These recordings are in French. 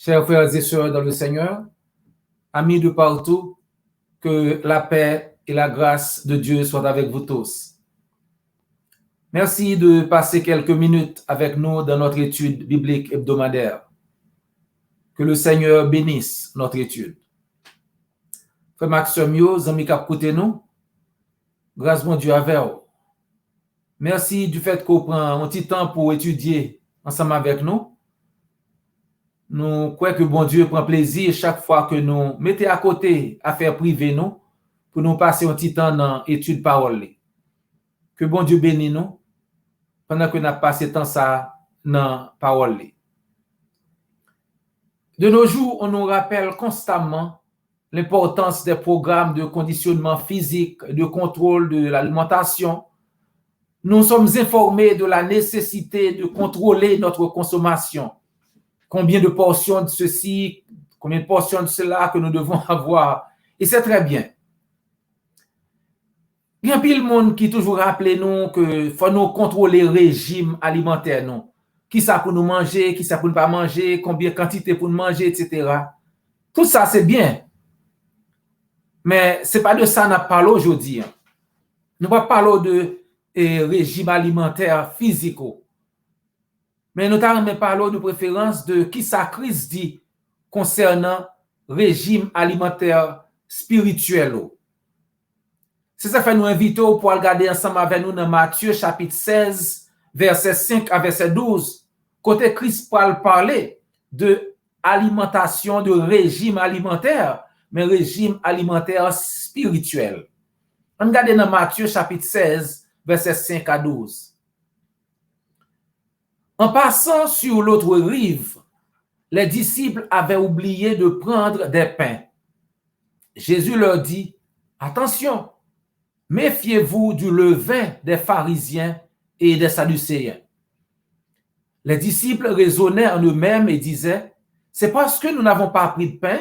Chers frères et sœurs dans le Seigneur, amis de partout, que la paix et la grâce de Dieu soient avec vous tous. Merci de passer quelques minutes avec nous dans notre étude biblique hebdomadaire. Que le Seigneur bénisse notre étude. Frère Maxime, amis qui écoutez nous, grâce mon Dieu avec vous. Merci du fait qu'on prend un petit temps pour étudier ensemble avec nous. Nous croyons que bon Dieu prend plaisir chaque fois que nous mettons à côté affaires privées nous pour nous passer un petit temps dans l'étude parole. Que bon Dieu bénisse nous pendant que nous avons passé temps ça dans parole. De nos jours, on nous rappelle constamment l'importance des programmes de conditionnement physique, de contrôle de l'alimentation. Nous sommes informés de la nécessité de contrôler notre consommation. Combien de portions de ceci, combien de portions de cela que nous devons avoir. Et c'est très bien. Il y a pile monde qui toujours rappelle nous que faut nous contrôler le régime alimentaire. Non? Qui ça pour nous manger, qui ça pour ne pas manger, combien de quantité pour nous manger, etc. Tout ça, c'est bien. Mais ce n'est pas de ça qu'on parle aujourd'hui. Nous ne parlons pas de régime alimentaire physique. Mais nous parlons de préférence de qui ça Christ dit concernant régime alimentaire spirituel. C'est ça que nous invitons pour regarder ensemble avec nous dans Matthieu chapitre 16, verset 5 à verset 12. Côté Christ parler de alimentation, de régime alimentaire, mais régime alimentaire spirituel. On regarde dans Matthieu chapitre 16, verset 5 à 12. En passant sur l'autre rive, les disciples avaient oublié de prendre des pains. Jésus leur dit, attention, méfiez-vous du levain des pharisiens et des sadducéens. Les disciples raisonnaient en eux-mêmes et disaient, c'est parce que nous n'avons pas pris de pain.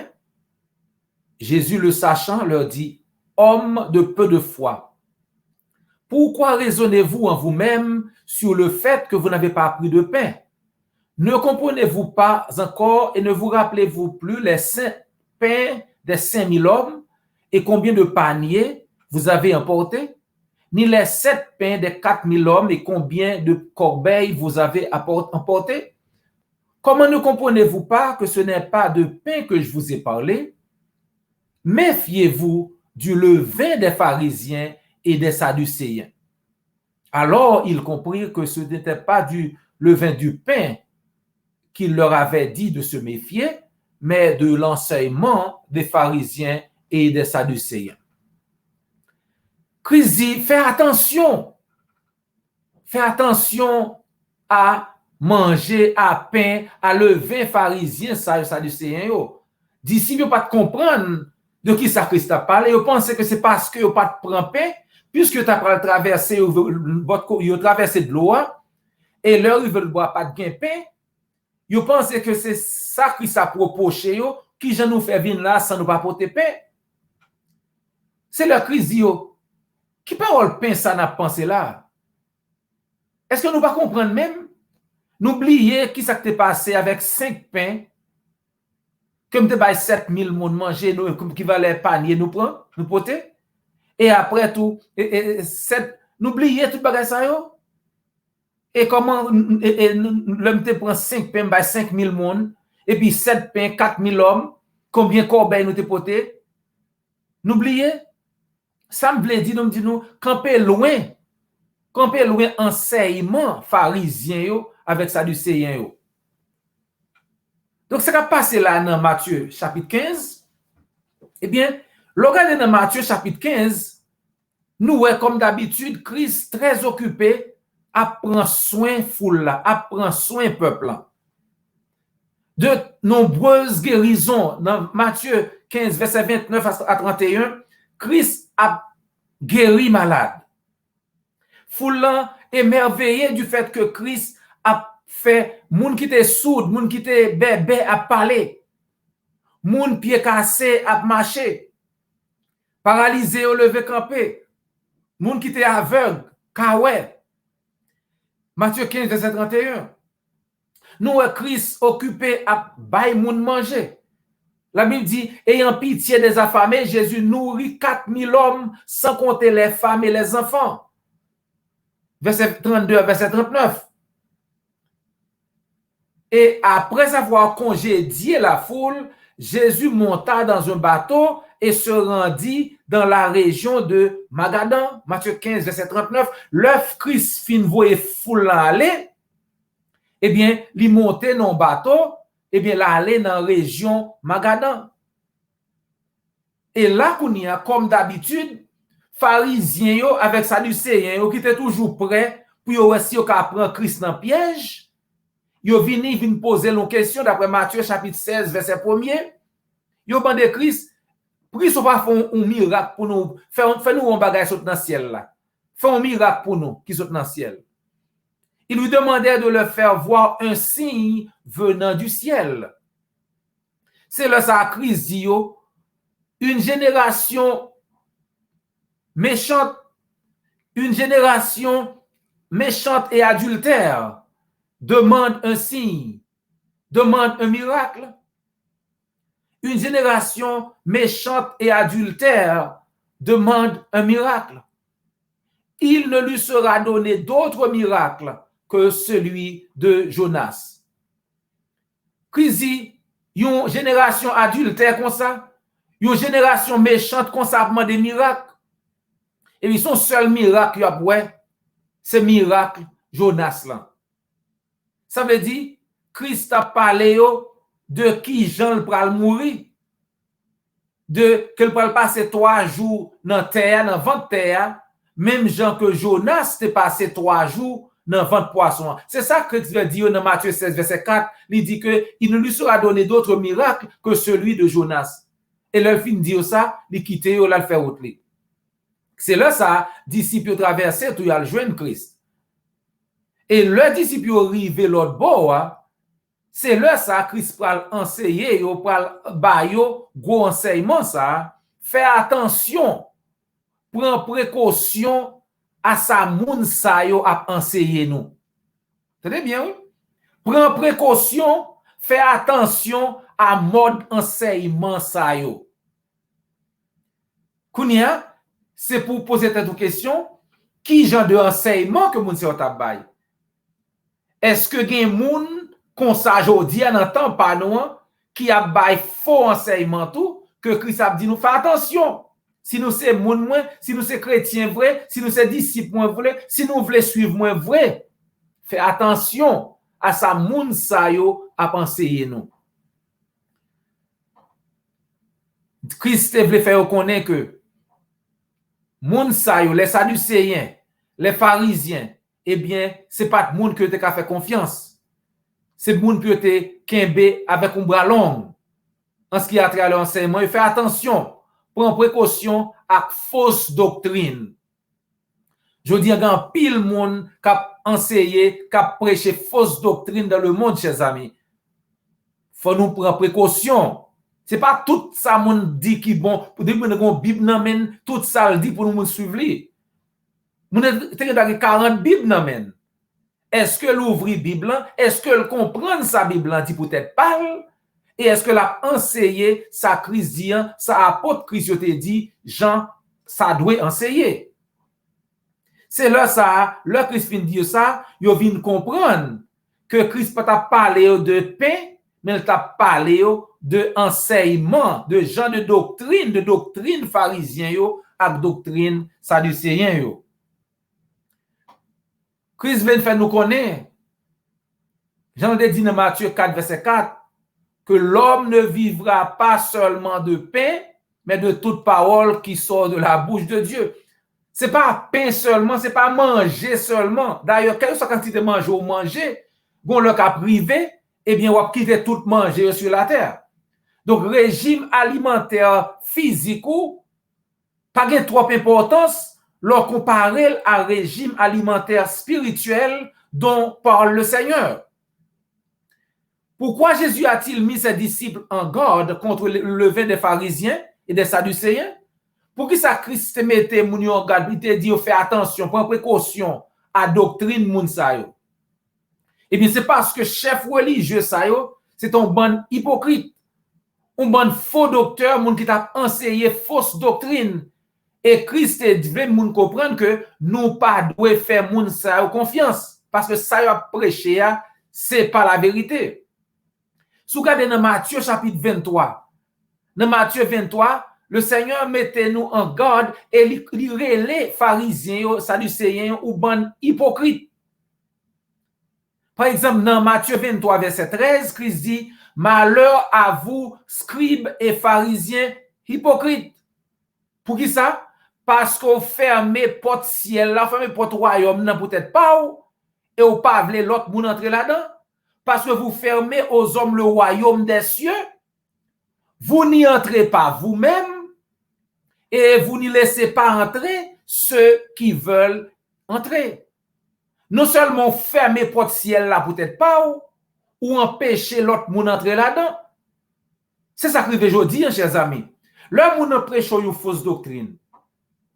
Jésus, le sachant, leur dit, hommes de peu de foi, pourquoi raisonnez-vous en vous-même sur le fait que vous n'avez pas pris de pain? Ne comprenez-vous pas encore et ne vous rappelez-vous plus les 5 pains des 5000 hommes et combien de paniers vous avez emportés? Ni les 7 pains des 4000 hommes et combien de corbeilles vous avez emportés? Comment ne comprenez-vous pas que ce n'est pas de pain que je vous ai parlé? Méfiez-vous du levain des pharisiens et des sadducéens. Alors, ils comprirent que ce n'était pas du levain du pain qu'il leur avait dit de se méfier, mais de l'enseignement des pharisiens et des sadducéens. Christ dit, fais attention à manger à pain, à levain pharisien, sadducéen. D'ici, vous pas comprendre de qui ça Christ a parlé. Vous pensez que c'est parce que vous pas de prendre pain, puisque tu as traversé de l'eau, et leur ils veulent boire pas de gain pain. Vous pensez que c'est ça qui s'est proposé, qui je nous fait venir là sans nous pas porter pain. C'est le Christ dit, qui parole pain ça n'a pensé là? Est-ce que nous pas comprendre même? N'oubliez qui ça t'est passé avec 5 pains, comme te 7000 monde manger, qui va les panier nous prendre, nous porter. Et après tout, n'oubliez tout bagage ça yo. Et comment l'homme te prend 5 pains, 5000 monde, et puis 7 pains, 4000 hommes, combien de corbeilles nous te porté? N'oubliez, ça me plaît, nous, camper loin enseignement pharisien yo, avec sadducéen yo. Donc, ce qui a passé là dans Matthieu chapitre 15, eh bien, regardez dans Matthieu chapitre 15, nous voyons comme d'habitude, Christ très occupé à prendre soin foule là, à prendre soin peuple là. De nombreuses guérisons dans Matthieu 15, verset 29 à 31, Christ a guéri malade. Foule là émerveillé du fait que Christ a fait moun qui était sourd, moun qui était bébé à parler, moun pied cassé à marcher, paralysé au lever campé, moun qui était aveugle, kawè. Matthieu 15, verset 31. nous Christ occupé à bailler moun manger. La Bible dit, ayant pitié des affamés, Jésus nourrit 4000 hommes sans compter les femmes et les enfants. Verset 32 à verset 39. Et après avoir congédié la foule, Jésus monta dans un bateau et se rendit dans la région de Magadan. Matthieu 15, verset 39. L'œuf Christ fin voye foule aller, eh bien, il montait dans le bateau, eh bien, il allait dans la région Magadan. Et là, comme d'habitude, pharisiens avec sadducéens qui étaient toujours prêts pour aussi prendre Christ dans le piège. Ils viennent poser une question d'après Matthieu chapitre 16, verset 1er. Ils ont demandé Christ, pourquoi ils ne pas faire un miracle pour nous, faire-nous un bagage sauter dans le ciel là. Fais un miracle pour nous qui saute dans le ciel. Il lui demandait de leur faire voir un signe venant du ciel. C'est là ça Christ dit, une génération méchante et adultère demande un signe, demande un miracle. Une génération méchante et adultère demande un miracle. Il ne lui sera donné d'autre miracle que celui de Jonas. Christ dit, une génération adultère comme ça, une génération méchante comme ça demande des miracles. Et puis son seul miracle, c'est miracle Jonas là. Ça veut dire, Christ a parlé de qui Jean pral mourir, de qu'il pral passer 3 jours dans terre, dans ventre terre, même Jean que Jonas t'est passé 3 jours dans ventre poisson. C'est ça que Christ veut dire dans Matthieu 16, verset 4. Il dit que il ne lui sera donné d'autre miracle que celui de Jonas. Et le fin dit ça, il quitte là le faire autre. C'est là ça, disciples traversé tout y a le joindre Christ. Et le disciple arrivé l'autre bord, c'est là ça Christ pral enseigner, yo pral ba yo gros enseignement ça, fais attention, prends précaution à sa moun sa yo a enseigner nous. Très bien, oui? Prends précaution, fais attention à mode enseignement ça yo. Kounia, c'est pour poser cette question, qui genre de enseignement que moun se t'a bay? Est-ce que gen moun kon sa jodi nan temps pa nou qui a bay faux enseignement tout que Christ a dit nous faire attention. Si nous c'est moun moins, si nous c'est chrétien vrai, si nous c'est disciple moins vrai, si nous voulons suivre moins vrai, fais attention à sa moun sa yo a enseigner nous. Christ voulait faire connaître que moun sa yo, les sadducéens, les pharisiens, eh bien, c'est pas de monde que tu as fait confiance. C'est de monde que tu kembe avec un bras long. En ce qui a trait à l'enseignement, il fait attention, prends précaution à fausse doctrine. Je dis, il y a un pile monde qui a enseigné, qui a prêché fausse doctrine dans le monde, chers amis. Faut nous prendre précaution. C'est pas tout ça monde dit qui bon, pour dire que nous Bible nan tout ça le dit pour nous suivre. Nous avons 40 Bibles nan men. Est-ce que l'ouvrir Bible, est-ce que le comprendre sa Bible dit peut-être parle, et est-ce que l'a enseigné sa Christien, sa apôtre Christ te dit, Jean, ça doit enseigner. C'est là ça, le Christ vient dire ça, il vient comprendre que Christ pas t'a parlé de pain, mais il t'a parlé de enseignement, de genre de doctrine pharisien yo, ak doctrine sadducéen yo. Christ vient faire nous connaître, Jean dit dans Matthieu 4, verset 4, que l'homme ne vivra pas seulement de pain, mais de toute parole qui sort de la bouche de Dieu. C'est pas pain seulement, c'est pas manger seulement. D'ailleurs, quelle soit quantité de manger ou manger, bon le cas privé, eh bien, on va quitter tout manger sur la terre. Donc, régime alimentaire physique ou pas de trop importance, leur comparer à régime alimentaire spirituel dont parle le Seigneur. Pourquoi Jésus a-t-il mis ses disciples en garde contre le levain des pharisiens et des sadducéens? Pour qui ça Christ mettait moun en garde, il te dit fais attention, prends précaution à doctrine moun sa yo. Eh bien, c'est parce que chef religieux, ça yo, c'est un bon hypocrite, un bon faux docteur, moun qui t'a enseigné fausse doctrine. Et Christ veut moun comprendre que nous pas doit faire moun ça confiance. Parce que ça y a prêché, c'est pas la vérité. Si vous regardez dans Matthieu chapitre 23, dans Matthieu 23, le Seigneur mettait nous en garde et il relève pharisiens, sadducéens ou bon hypocrites. Par exemple, dans Matthieu 23, verset 13, Christ dit, malheur à vous, scribes et pharisiens hypocrites. Pour qui ça? Parce qu'on ferme porte ciel là, ferme porte royaume, non peut-être pas ou, et ou pas voulez l'autre moun entrer là-dedans. Parce que vous fermez aux hommes le royaume des cieux, vous n'y entrez pas vous-même, et vous n'y laissez pas entrer ceux qui veulent entrer. Non seulement fermer porte ciel là, peut-être pas ou empêcher l'autre moun entrer là-dedans. C'est ça que je dis, chers amis. Le moun prêche une fausse doctrine.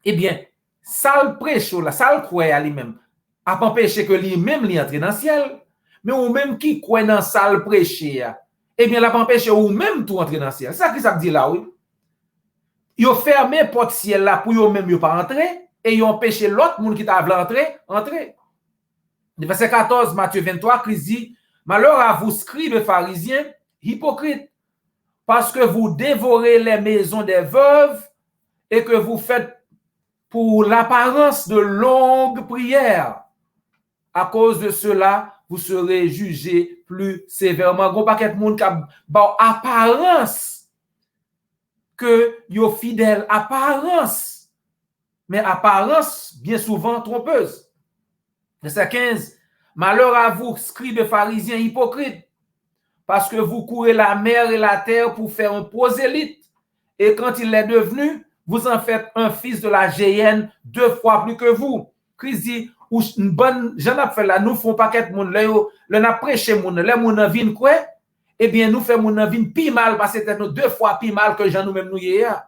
Eh bien, ça le prêche là, ça le croit à lui-même. A pas empêcher que lui-même lui entre dans le ciel. Mais ou même qui croit dans ça le prêcher, eh bien, la pas empêcher ou même tout entrer dans le ciel. C'est ça que ça dit là, oui. Yo fermé porte ciel là pour yo même yo pas entrer et yo empêcher l'autre monde qui t'a voulu entrer. Verset 14, Matthieu 23, Christ dit, malheur à vous, scribes et pharisiens, hypocrites, parce que vous dévorez les maisons des veuves et que vous faites pour l'apparence de longues prières. À cause de cela, vous serez jugés plus sévèrement. Gros paquet de monde qui a apparence que yo fidèle, apparence. Mais apparence, bien souvent, trompeuse. Verset 15. Malheur à vous, scribes pharisiens hypocrites, parce que vous courez la mer et la terre pour faire un prosélyte. Et quand il est devenu, vous en faites un fils de la géhenne 2 fois plus que vous. Christ dit, ou une bonne, j'en ai fait là, nous font paquet de monde, le n'a prêché monde, les monde viennent quoi? Eh bien, nous faisons monde viennent pi mal, parce que c'est nous 2 fois pi mal que j'en nous-mêmes nous hier.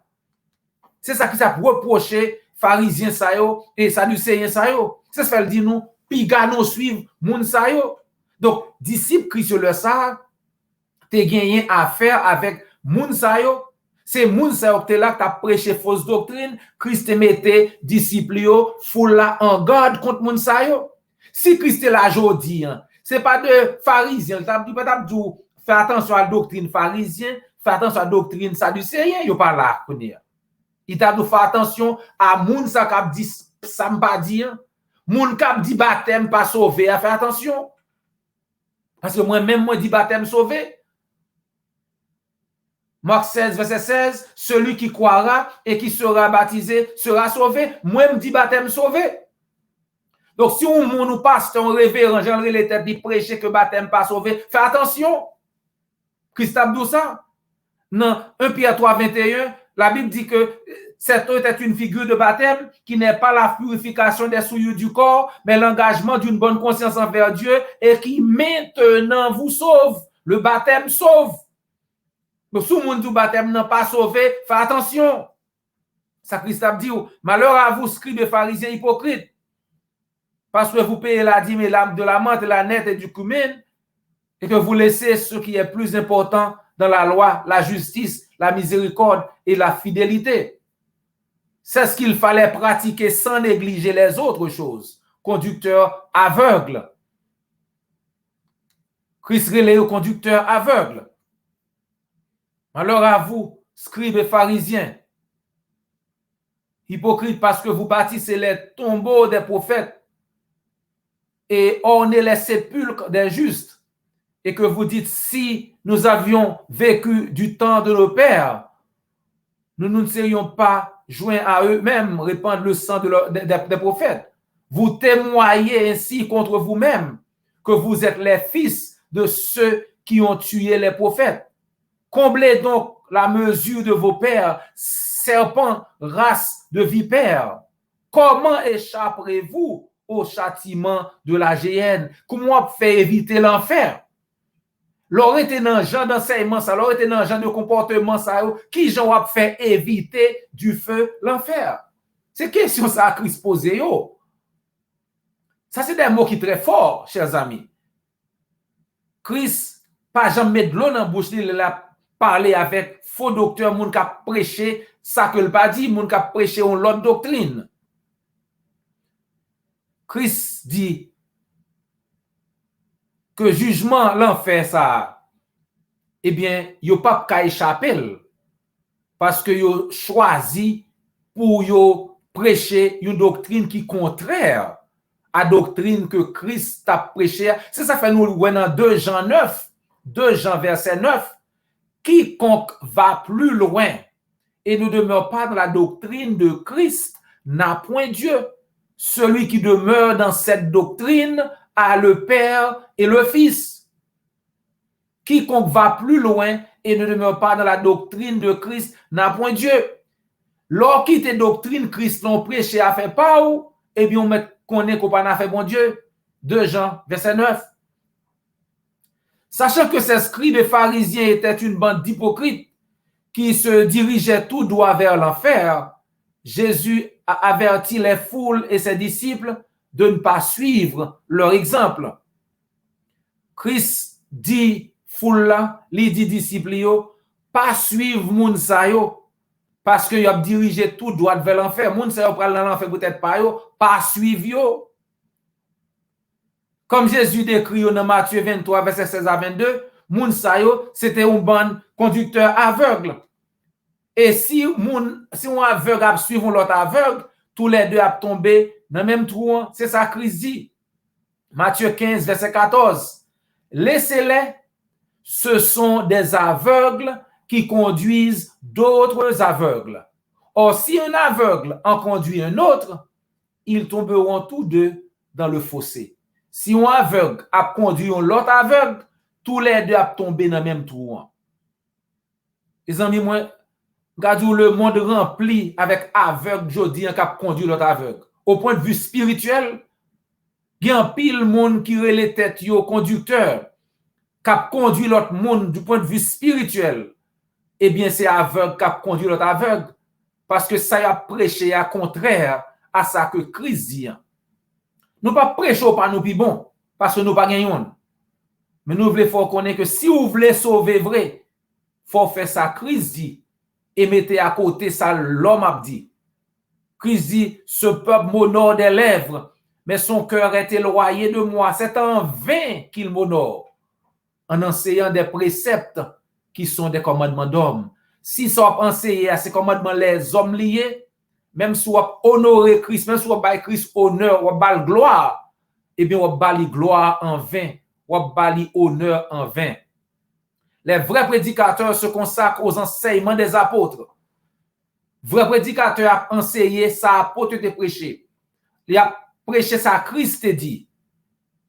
C'est ça qui s'est reproché, pharisiens ça yo, et sadducéens ça yo. C'est ça qu'il dit nous, pi gano suivre moun ça yo. Donc, disciples Christ le ça, t'es gagné affaire avec moun sa yo. C'est moun sa yo que là qui a prêché fausse doctrine, Christ mettait disciples yo foule là en garde contre moun sa yo. Si Christ là jodi, c'est pas de pharisiens, t'as dit fais attention à la doctrine pharisien, fais attention à la doctrine sadducéen, yo pas là connait. Il t'a dit fais attention à moun sa k'ap dit ça m'pa dit, moun k'ap dit baptême pas sauvé, fais attention. Parce que moi-même, moi, dis baptême sauvé. Marc 16, verset 16, celui qui croira et qui sera baptisé sera sauvé. Moi, me dis baptême sauvé. Donc, si on nous passe un révérend, j'aimerais les têtes de prêcher que baptême pas sauvé, fais attention. Christ a dit ça. Dans 1 Pierre 3, 21, la Bible dit que cette eau est une figure de baptême qui n'est pas la purification des souillures du corps, mais l'engagement d'une bonne conscience envers Dieu et qui maintenant vous sauve. Le baptême sauve. Donc, si vous du baptême n'a pas sauvé, faites attention. Ça, Christ a dit, malheur à vous, scribes et pharisiens hypocrites, parce que vous payez la dîme et de la menthe, de la nette et du cumin, et que vous laissez ce qui est plus important dans la loi, la justice, la miséricorde et la fidélité. C'est ce qu'il fallait pratiquer sans négliger les autres choses. Conducteur aveugle. Christ relève au conducteur aveugle. Alors à vous, scribes et pharisiens, hypocrites parce que vous bâtissez les tombeaux des prophètes et ornez les sépulcres des justes, et que vous dites, si nous avions vécu du temps de nos pères, nous ne serions pas joints à eux-mêmes, répandre le sang des prophètes. Vous témoignez ainsi contre vous-même que vous êtes les fils de ceux qui ont tué les prophètes. Comblez donc la mesure de vos pères, serpents, race de vipères. Comment échapperez-vous au châtiment de la géhenne? Comment faire éviter l'enfer? L'aurait été dans le genre d'enseignement, ça l'aurait été dans le genre de comportement, ça, qui j'aurais fait éviter du feu l'enfer? C'est question ça à Christ posé, yo. Ça, c'est des mots qui sont très forts, chers amis. Christ pas jamais de l'eau dans bouche li la parler avec faux docteur moun ka prêcher ça que le pas dit moun ka prêcher on l'autre doctrine. Christ dit que jugement l'enfer ça eh bien yo pas ka échapper parce que yo choisi pour yo prêcher une doctrine qui contraire à doctrine que Christ a prêché. C'est ça fait nous dans 2 Jean 9, 2 Jean verset 9, quiconque va plus loin et ne demeure pas dans la doctrine de Christ n'a point Dieu. Celui qui demeure dans cette doctrine a le Père et le Fils. Quiconque va plus loin et ne demeure pas dans la doctrine de Christ n'a point Dieu. Lors qui te doctrine Christ l'ont prêché à faire pas ou, eh bien on met connaît qu'on n'a fait bon Dieu. 2 Jean verset 9. Sachant que ces scribes et pharisiens étaient une bande d'hypocrites qui se dirigeaient tout droit vers l'enfer, Jésus a averti les foules et ses disciples de ne pas suivre leur exemple. Christ dit foule là, li dit disciples yo, pas suivre moun sa yo parce que yo a dirigé tout droit vers l'enfer. Moun sa yo pral dans l'enfer peut-être pas suivre yo. Comme Jésus décrit dans Matthieu 23 verset 16 à 22, moun sa yo c'était un bon conducteur aveugle. Et si on aveugle a suivre l'autre aveugle, tous les deux a tombé dans le même trou. C'est ça Christ dit. Matthieu 15 verset 14. Laissez-les, ce sont des aveugles qui conduisent d'autres aveugles. Or, si un aveugle en conduit un autre, ils tomberont tous deux dans le fossé. Si un aveugle a conduit l'autre aveugle, tous les deux a tombé dans le même trou. Les amis, moi, regardez le monde rempli avec aveugle, jodi, qui a conduit l'autre aveugle. Au point de vue spirituel, il y a un pile monde qui relève tête yo conducteur, qui a conduit l'autre monde du point de vue spirituel. Eh bien, c'est aveugle qui a conduit l'autre aveugle. Parce que ça a prêché à contraire à ça que Christ dit. Nous pas prêcher pas nous plus bon, parce que nous pas gagnons. Mais nous voulons connaître que si vous voulez sauver vrai, faut faire ça Christ dit et mettez à côté ça l'homme a dit. Christ dit, ce peuple m'honore des lèvres, mais son cœur est éloigné de moi. C'est en vain qu'il m'honore, en enseignant des préceptes qui sont des commandements d'hommes. Si ça va enseigner à ces commandements les hommes liés, même si on honorer Christ, même si on va Christ honneur, on va gloire, eh bien on va gloire en vain, on va honneur en vain. Les vrais prédicateurs se consacrent aux enseignements des apôtres. Vrai prédicateur a enseigné ça, apôtre te prêché. Il a prêché ça, Christ te dit.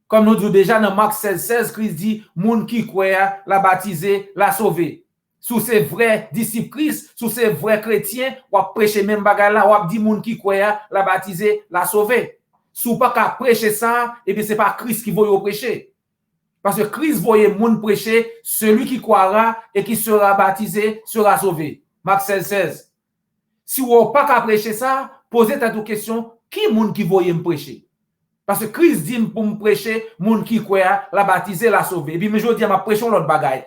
Comme nous disons déjà dans Marc 16, Christ dit, moun qui croit, la baptiser, la sauver. Sous ces vrais disciples Christ, sous ces vrais chrétiens, on a prêché même bagay là, on a dit moun qui croit, la baptiser, la sauver. Sous pas qu'à prêcher ça, et bien c'est pas Christ qui va prêcher. Parce que Christ voyait moun prêcher, celui qui croira et qui sera baptisé sera sauvé. Marc 16. Si vous n'avez pas qu'à prêcher ça, posez cette question, qui moun qui voyait me prêcher? Parce que Christ dit pour me prêcher, moun qui croit, la baptiser, la sauver. Et puis, je dis, ma prêchons l'autre bagaille.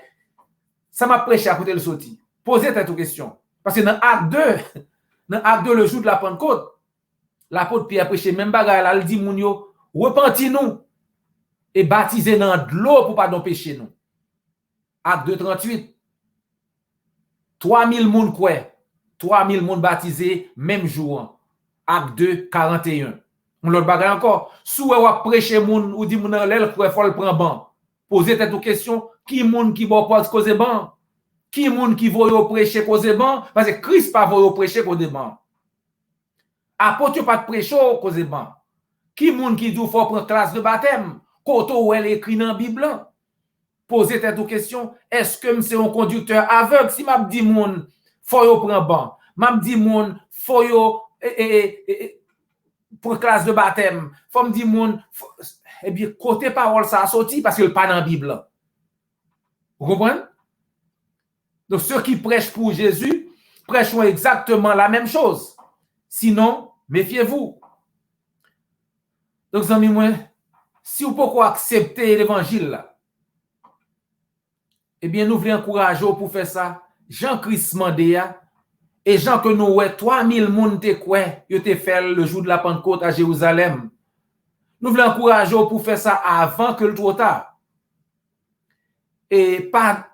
Ça m'a prêché à côté le sorti. Posez cette question. Parce que dans Acte 2, le jour de la Pentecôte, l'apôtre Pierre prêché même bagaille là, il dit, moun yo, repentis-nous et baptisez dans de l'eau pour pardon péché nous. Acte 2, 38. 3000 moun croient. 3000 moun baptisés même jour. Acte 2, 41. On l'autre bagaille encore. Si vous prêchez moun ou dit moun l'el croit faut le prendre ban. Posez cette question, qui moun qui va pas causer ban? Qui moun qui va prêcher causer ban? Parce que Christ pas va prêcher causer ban. Apôtre pas prêcher causer ban. Qui moun qui dit faut prendre classe de baptême? Côté où elle écrit dans la Bible. Posez cette question, est-ce que c'est un conducteur aveugle si m'a dit moun faut yo prendre ban? M'a dit moun faut yo pour classe de baptême. Faut me dire moun eh bien côté parole ça a sorti parce que le pas dans la Bible. Vous comprenez? Donc ceux qui prêchent pour Jésus prêchent exactement la même chose. Sinon, méfiez-vous. Donc amis moi, si vous pouvez accepter l'évangile là, eh bien, nous voulons encourager pour faire ça. Jean-Christ Mandéa, et Jean que nous, 3000 moun te quoi, yo te fait le jour de la Pentecôte à Jérusalem. Nous voulons encourager pour faire ça avant que le trop tard. Et pas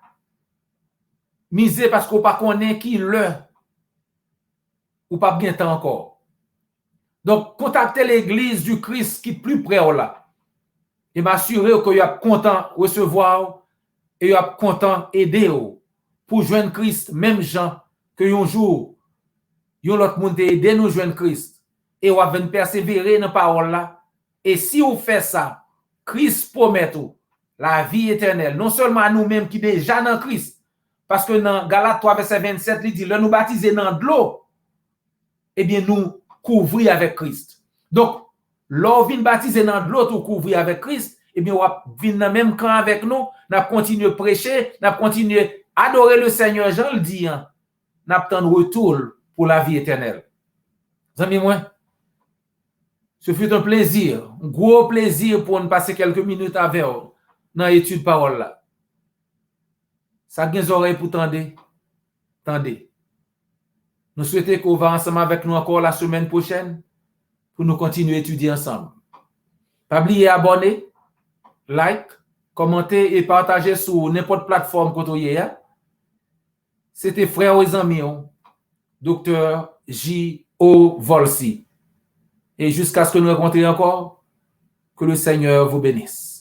miser parce qu'on pas connaît qui le ou pas bien temps encore. Donc, contactez l'église du Christ qui est plus près là. Et m'assurer que vous êtes content de recevoir et vous êtes content d'aider pour joindre Christ, même gens que un jour, yon l'autre monde aider nous joindre Christ. Et vous allez persévérer dans la parole là. Et si vous faites ça, Christ promet la vie éternelle, non seulement à nous-mêmes qui déjà dans Christ, parce que dans Galates 3, verset 27, il dit, là nous baptiser dans de l'eau, eh bien nous couvrir avec Christ. Donc, l'on vient baptiser dans de l'eau pour couvrir avec Christ, eh bien, on va venir dans le même camp avec nous, on va continuer à prêcher, on va continuer à adorer le Seigneur, Jean le dit, on va attendre retour pour la vie éternelle. Amis, moi, ce fut un plaisir, un gros plaisir pour nous passer quelques minutes avec vous dans l'étude parole là. Ça a des oreilles pour tendre. Tendez. Nous souhaitons qu'on va ensemble avec nous encore la semaine prochaine pour nous continuer à étudier ensemble. Pas oublier abonner, like, commenter et partager sur n'importe plateforme que vous avez. C'était frère et amis, Dr. J.O. Volsi. Et jusqu'à ce que nous rencontrions encore, que le Seigneur vous bénisse.